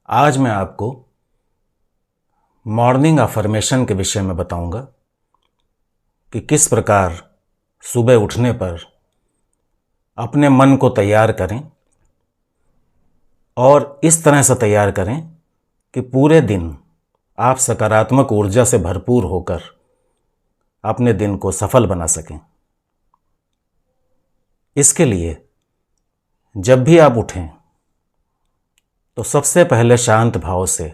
आज मैं आपको मॉर्निंग अफर्मेशन के विषय में बताऊंगा कि किस प्रकार सुबह उठने पर अपने मन को तैयार करें और इस तरह से तैयार करें कि पूरे दिन आप सकारात्मक ऊर्जा से भरपूर होकर अपने दिन को सफल बना सकें। इसके लिए जब भी आप उठें तो सबसे पहले शांत भाव से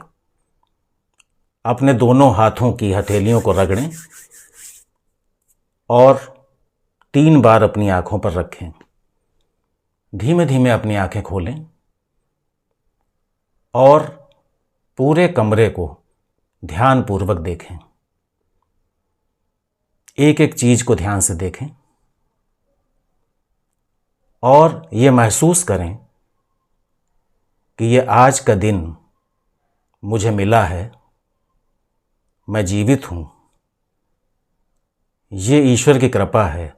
अपने दोनों हाथों की हथेलियों को रगड़ें और 3 बार अपनी आंखों पर रखें। धीमे धीमे अपनी आंखें खोलें और पूरे कमरे को ध्यानपूर्वक देखें। एक एक चीज को ध्यान से देखें और ये महसूस करें कि ये आज का दिन मुझे मिला है, मैं जीवित हूं। ये ईश्वर की कृपा है,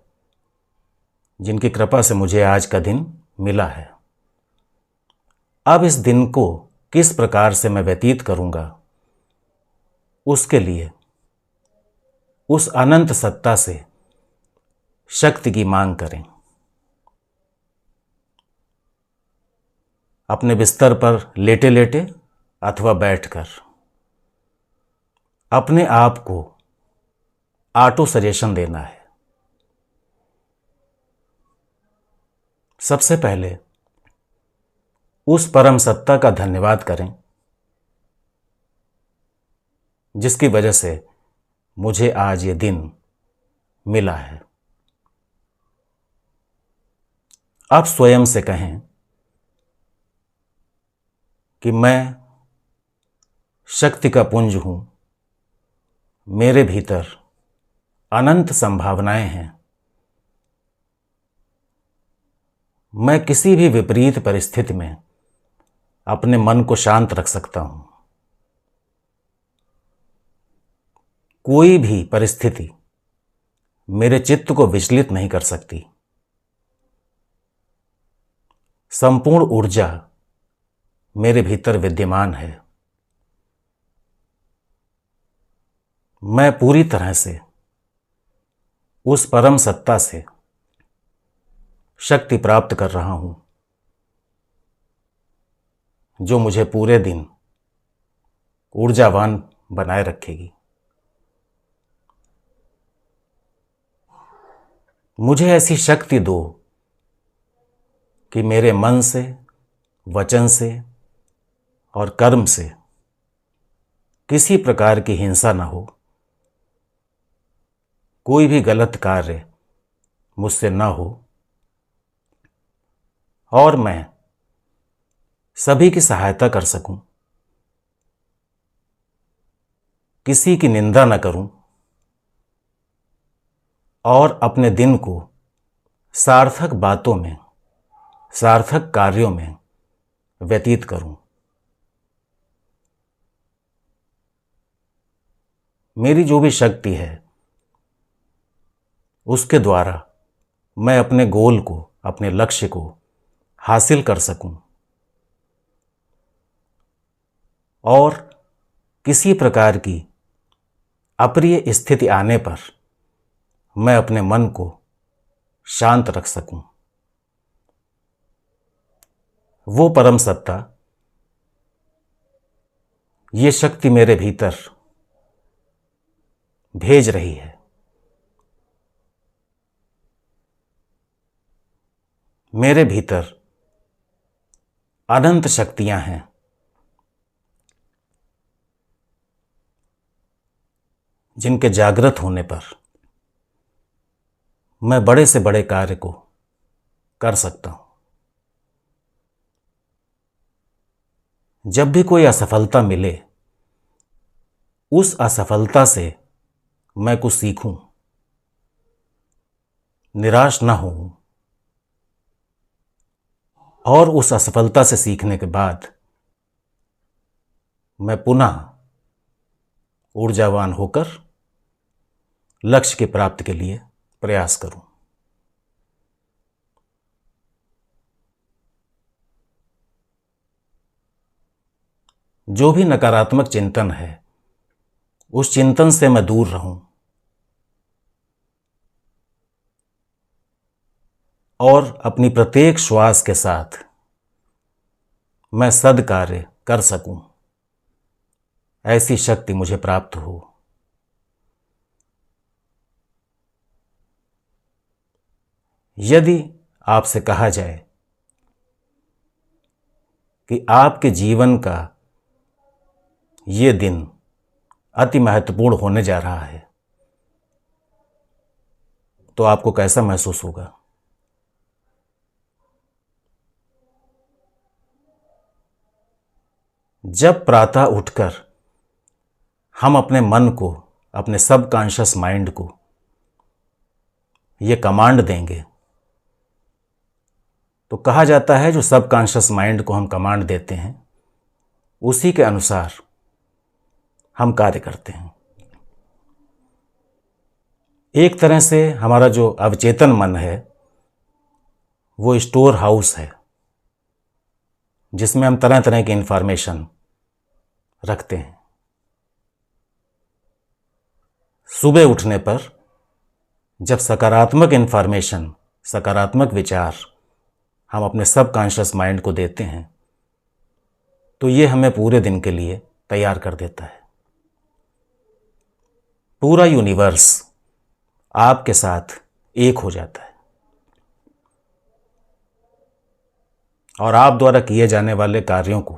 जिनकी कृपा से मुझे आज का दिन मिला है। अब इस दिन को किस प्रकार से मैं व्यतीत करूंगा, उसके लिए उस अनंत सत्ता से शक्ति की मांग करें। अपने बिस्तर पर लेटे लेटे अथवा बैठकर अपने आप को ऑटो सजेशन देना है। सबसे पहले उस परम सत्ता का धन्यवाद करें जिसकी वजह से मुझे आज ये दिन मिला है। आप स्वयं से कहें कि मैं शक्ति का पुंज हूं, मेरे भीतर अनंत संभावनाएं हैं। मैं किसी भी विपरीत परिस्थिति में अपने मन को शांत रख सकता हूं। कोई भी परिस्थिति मेरे चित्त को विचलित नहीं कर सकती। संपूर्ण ऊर्जा मेरे भीतर विद्यमान है। मैं पूरी तरह से उस परम सत्ता से शक्ति प्राप्त कर रहा हूं जो मुझे पूरे दिन ऊर्जावान बनाए रखेगी। मुझे ऐसी शक्ति दो कि मेरे मन से, वचन से और कर्म से किसी प्रकार की हिंसा न हो। कोई भी गलत कार्य मुझसे न हो और मैं सभी की सहायता कर सकूं। किसी की निंदा न करूं और अपने दिन को सार्थक बातों में, सार्थक कार्यों में व्यतीत करूं। मेरी जो भी शक्ति है उसके द्वारा मैं अपने गोल को, अपने लक्ष्य को हासिल कर सकूं और किसी प्रकार की अप्रिय स्थिति आने पर मैं अपने मन को शांत रख सकूं। वो परम सत्ता, ये शक्ति मेरे भीतर भेज रही है। मेरे भीतर अनंत शक्तियां हैं जिनके जागृत होने पर मैं बड़े से बड़े कार्य को कर सकता हूं। जब भी कोई असफलता मिले, उस असफलता से मैं कुछ सीखूं, निराश ना हूं और उस असफलता से सीखने के बाद मैं पुनः ऊर्जावान होकर लक्ष्य की प्राप्ति के लिए प्रयास करूं। जो भी नकारात्मक चिंतन है उस चिंतन से मैं दूर रहूं और अपनी प्रत्येक श्वास के साथ मैं सद्कार्य कर सकूं, ऐसी शक्ति मुझे प्राप्त हो। यदि आपसे कहा जाए कि आपके जीवन का ये दिन अति महत्वपूर्ण होने जा रहा है, तो आपको कैसा महसूस होगा? जब प्रातः उठकर हम अपने मन को, अपने सबकॉन्शियस माइंड को ये कमांड देंगे, तो कहा जाता है जो सबकॉन्शियस माइंड को हम कमांड देते हैं उसी के अनुसार हम कार्य करते हैं। एक तरह से हमारा जो अवचेतन मन है वो स्टोर हाउस है जिसमें हम तरह तरह की इंफॉर्मेशन रखते हैं। सुबह उठने पर जब सकारात्मक इंफॉर्मेशन, सकारात्मक विचार हम अपने सबकॉन्शियस माइंड को देते हैं तो ये हमें पूरे दिन के लिए तैयार कर देता है। पूरा यूनिवर्स आपके साथ एक हो जाता है और आप द्वारा किए जाने वाले कार्यों को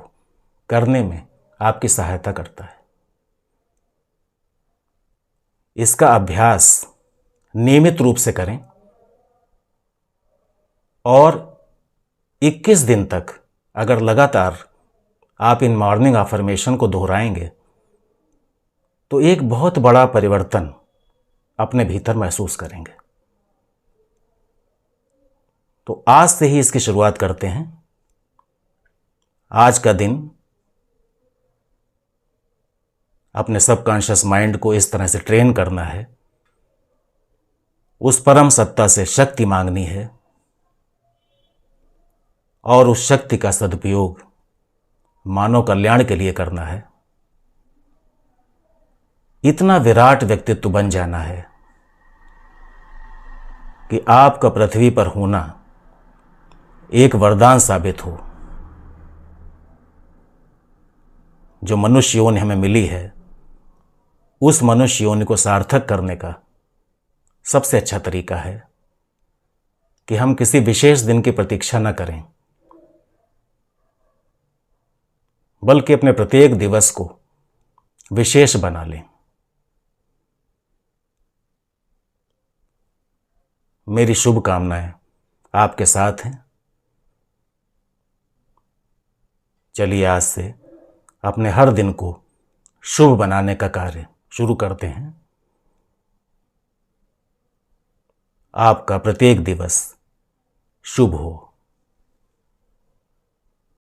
करने में आपकी सहायता करता है। इसका अभ्यास नियमित रूप से करें और 21 दिन तक अगर लगातार आप इन मॉर्निंग अफर्मेशन को दोहराएंगे तो एक बहुत बड़ा परिवर्तन अपने भीतर महसूस करेंगे। तो आज से ही इसकी शुरुआत करते हैं। आज का दिन अपने सबकॉन्शियस माइंड को इस तरह से ट्रेन करना है, उस परम सत्ता से शक्ति मांगनी है और उस शक्ति का सदुपयोग मानव कल्याण के लिए करना है। इतना विराट व्यक्तित्व बन जाना है कि आपका पृथ्वी पर होना एक वरदान साबित हो। जो मनुष्य योनि हमें मिली है उस मनुष्य योनि को सार्थक करने का सबसे अच्छा तरीका है कि हम किसी विशेष दिन की प्रतीक्षा न करें, बल्कि अपने प्रत्येक दिवस को विशेष बना लें। मेरी शुभकामनाएं आपके साथ हैं। चलिए आज से अपने हर दिन को शुभ बनाने का कार्य शुरू करते हैं। आपका प्रत्येक दिवस शुभ हो।